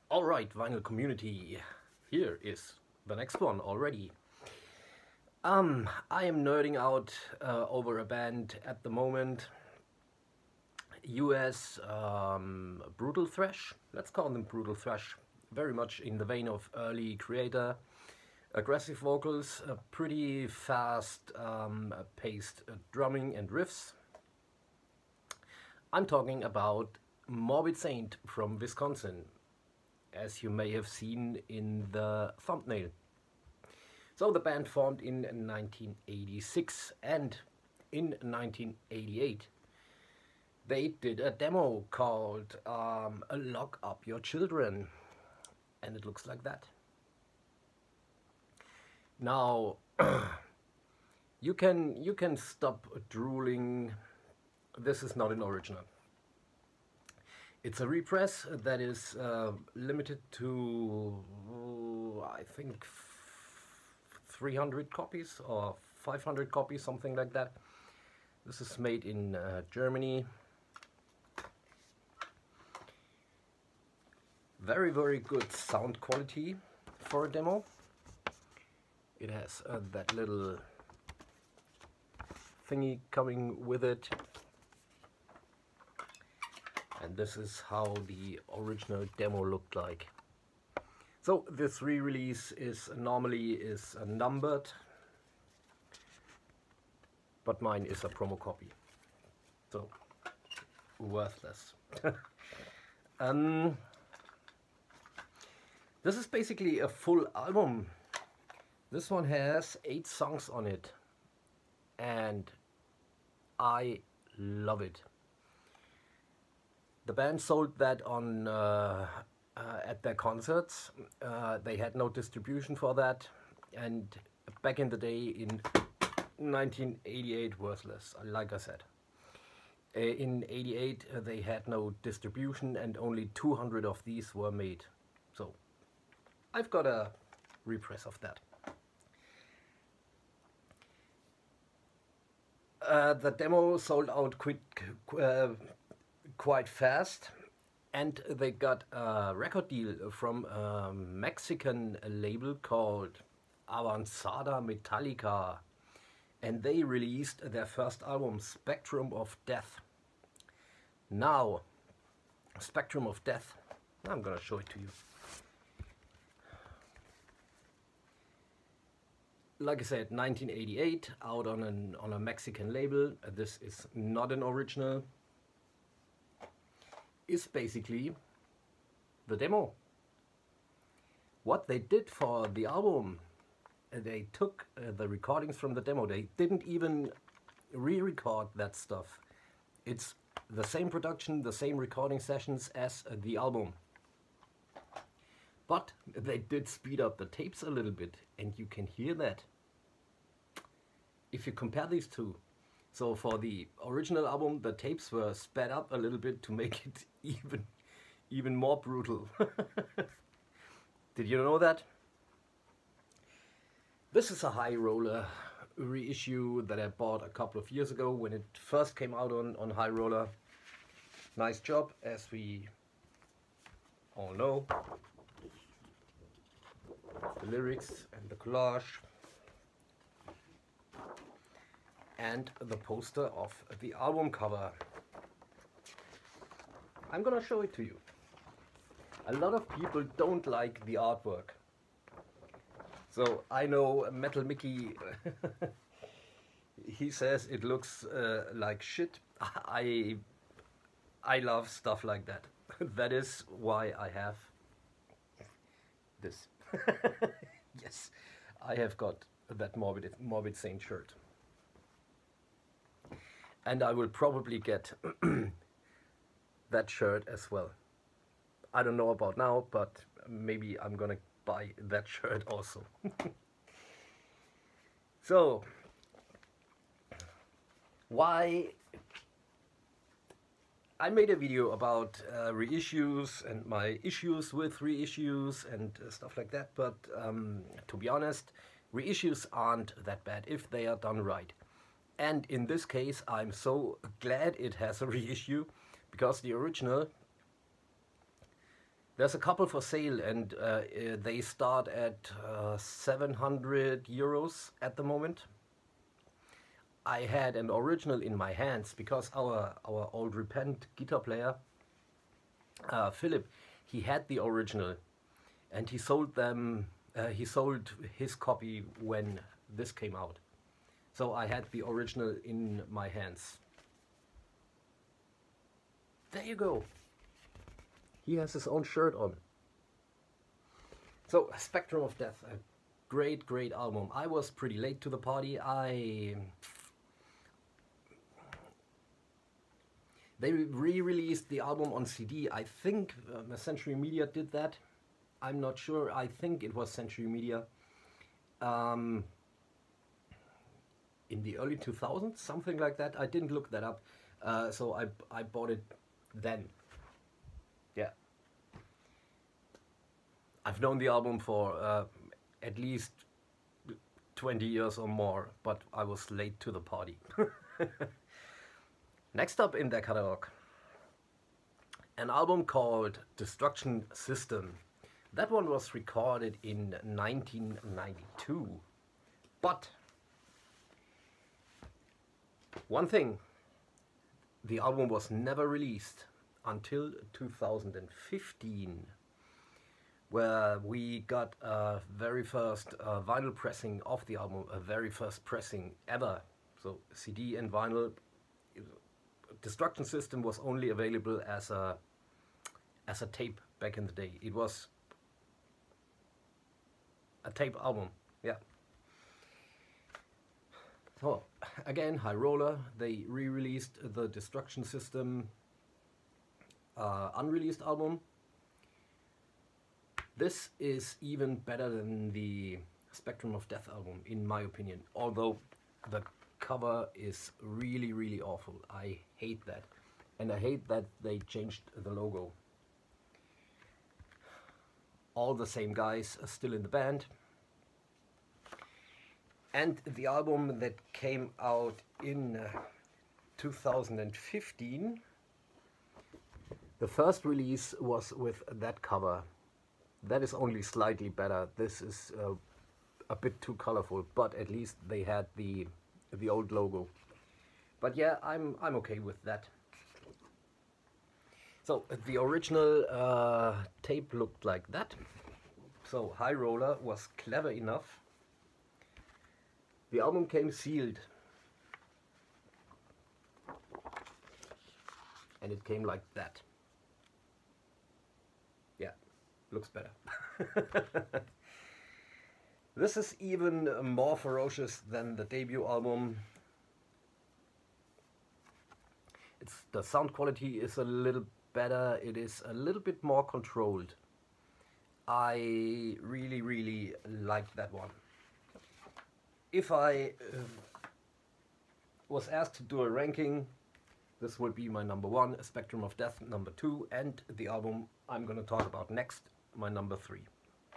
Alright, vinyl community, here is the next one already. I am nerding out over a band at the moment. US brutal thrash, let's call them brutal thrash, very much in the vein of early Creator. Aggressive vocals, pretty fast paced drumming and riffs. I'm talking about Morbid Saint from Wisconsin, as you may have seen in the thumbnail. So the band formed in 1986, and in 1988 they did a demo called Lock Up Your Children, and it looks like that. Now you can stop drooling. This is not an original. It's a repress that is limited to, I think, 300 copies or 500 copies, something like that. This is made in Germany. Very, very good sound quality for a demo. It has that little thingy coming with it. And this is how the original demo looked like. So this re-release is normally numbered, but mine is a promo copy, so worthless. This is basically a full album. This one has 8 songs on it, and I love it. The band sold that on at their concerts. They had no distribution for that, and back in the day in 1988, worthless, like I said. In 88 they had no distribution, and only 200 of these were made. So I've got a repress of that. The demo sold out quite fast, and they got a record deal from a Mexican label called Avanzada Metallica, and they released their first album, Spectrum of Death. Now, Spectrum of Death, I'm gonna show it to you. Like I said, 1988, out on a Mexican label. This is not an original. Is basically the demo. What they did for the album, they took the recordings from the demo. They didn't even re-record that stuff. It's the same production, the same recording sessions as the album. But they did speed up the tapes a little bit, and you can hear that if you compare these two. So for the original album, the tapes were sped up a little bit to make it even more brutal. Did you know that? This is a High Roller reissue that I bought a couple of years ago when it first came out on High Roller. Nice job, as we all know. The lyrics and the collage. And the poster of the album cover. I'm gonna show it to you. A lot of people don't like the artwork. So I know Metal Mickey, he says it looks like shit. I love stuff like that. That is why I have this. Yes, I have got that Morbid Saint shirt. And I will probably get that shirt as well. I don't know about now, but maybe I'm gonna buy that shirt also. So, why? I made a video about reissues and my issues with reissues and stuff like that, but to be honest, reissues aren't that bad if they are done right. And in this case, I'm so glad it has a reissue, because the original There's a couple for sale, and they start at 700 euros at the moment. I had an original in my hands because our old Repent guitar player, Philip, he had the original, and he sold them. He sold his copy when this came out, so I had the original in my hands. There you go. He has his own shirt on. So, Spectrum of Death, a great album. I was pretty late to the party. They re-released the album on CD. I think Century Media did that. I'm not sure. I think it was Century Media. In the early 2000s, something like that. I didn't look that up. So I bought it then. Yeah. I've known the album for at least 20 years or more, but I was late to the party. Next up in their catalog, an album called Destruction System. That one was recorded in 1992. But one thing, the album was never released until 2015, where we got a very first vinyl pressing of the album, a very first pressing ever. So CD and vinyl. Destruction System was only available as a tape back in the day. It was a tape album, yeah. So again, High Roller, they re-released the Destruction System unreleased album. This is even better than the Spectrum of Death album, in my opinion, although the cover is really awful. I hate that, and I hate that they changed the logo. All the same guys are still in the band, and the album that came out in 2015, the first release was with that cover. That is only slightly better. This is a bit too colorful, but at least they had the old logo. But yeah, I'm okay with that. So the original tape looked like that. So High Roller was clever enough. The album came sealed, and it came like that. Yeah, looks better. This is even more ferocious than the debut album. The sound quality is a little better. It is a little bit more controlled. I really like that one. If I was asked to do a ranking, this would be my number 1, Spectrum of Death number 2, and the album I'm going to talk about next, my number 3.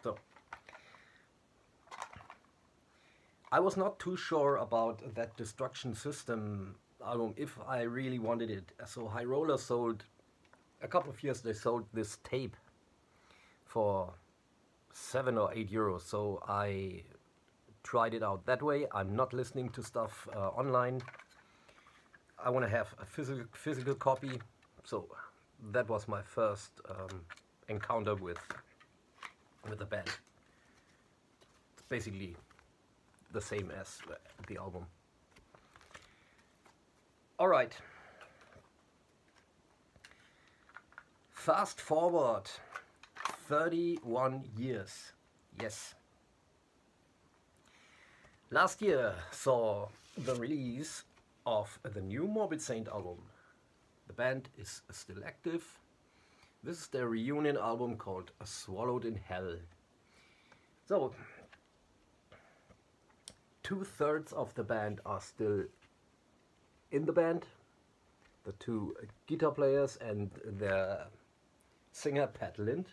So I was not too sure about that Destruction System album, if I really wanted it. So High Roller sold, a couple of years they sold this tape for 7 or 8 euros. So I tried it out that way. I'm not listening to stuff online. I want to have a physical copy. So that was my first encounter with the band. It's basically the same as the album. Alright. Fast forward 31 years. Yes. Last year saw the release of the new Morbid Saint album. The band is still active. This is their reunion album called Swallowed in Hell. So, 2/3 of the band are still in the band. The 2 guitar players and their singer Pat Lind.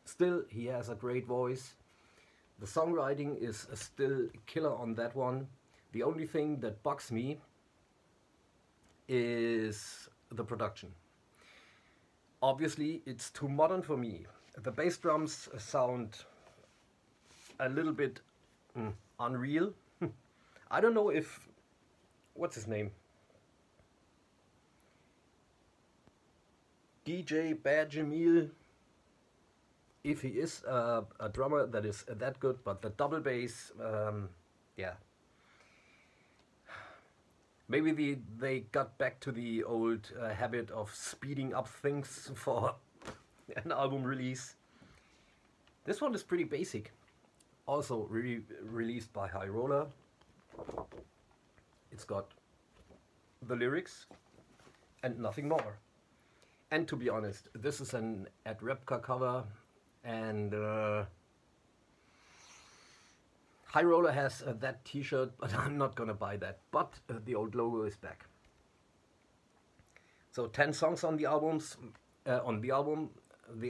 Still, he has a great voice. The songwriting is still killer on that one. The only thing that bugs me is the production. Obviously, it's too modern for me. The bass drums sound a little bit unreal. I don't know if, what's his name? DJ Bad Jamil, if he is a drummer that is that good, but the double bass, yeah. Maybe they got back to the old habit of speeding up things for an album release. This one is pretty basic. Also released by High Roller. It's got the lyrics and nothing more. And to be honest, this is an Ed Repka cover, and High Roller has that t-shirt, but I'm not gonna buy that. But the old logo is back. So 10 songs on the albums. The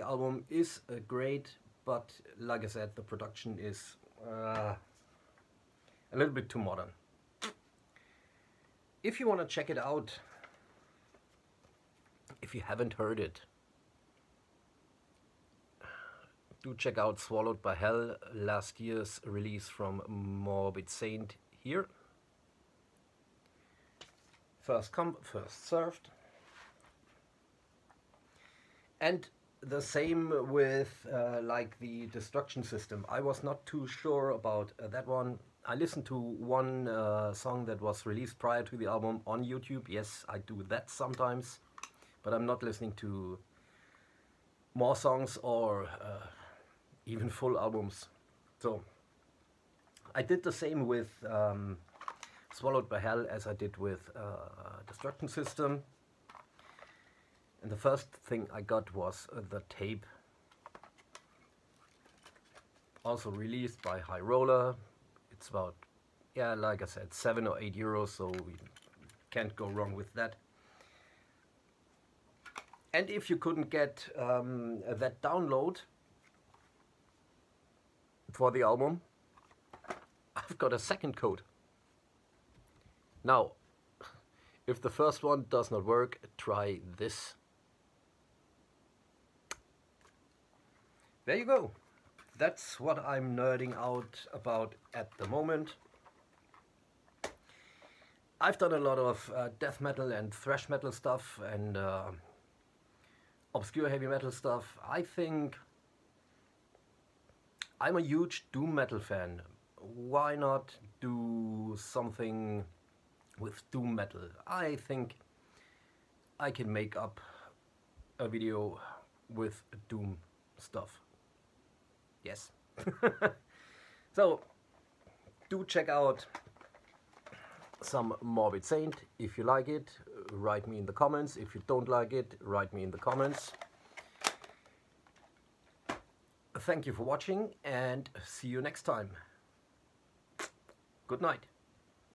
album is great, but like I said, the production is a little bit too modern. If you want to check it out, if you haven't heard it, do check out Swallowed by Hell, last year's release from Morbid Saint here. First come, first served. And the same with like the Destruction System. I was not too sure about that one. I listened to one song that was released prior to the album on YouTube. Yes, I do that sometimes, but I'm not listening to more songs or even full albums. So I did the same with Swallowed by Hell as I did with Destruction System. And the first thing I got was the tape. Also released by High Roller. It's about, yeah, like I said, 7 or 8 euros, so we can't go wrong with that. And if you couldn't get that download for the album, I've got a second code. Now, if the first one does not work, try this. There you go. That's what I'm nerding out about at the moment. I've done a lot of death metal and thrash metal stuff and obscure heavy metal stuff. I think I'm a huge doom metal fan. Why not do something with doom metal? I think I can make up a video with doom stuff. Yes. So do check out some Morbid Saint. If you like it, write me in the comments. If you don't like it, write me in the comments. Thank you for watching and see you next time. Good night.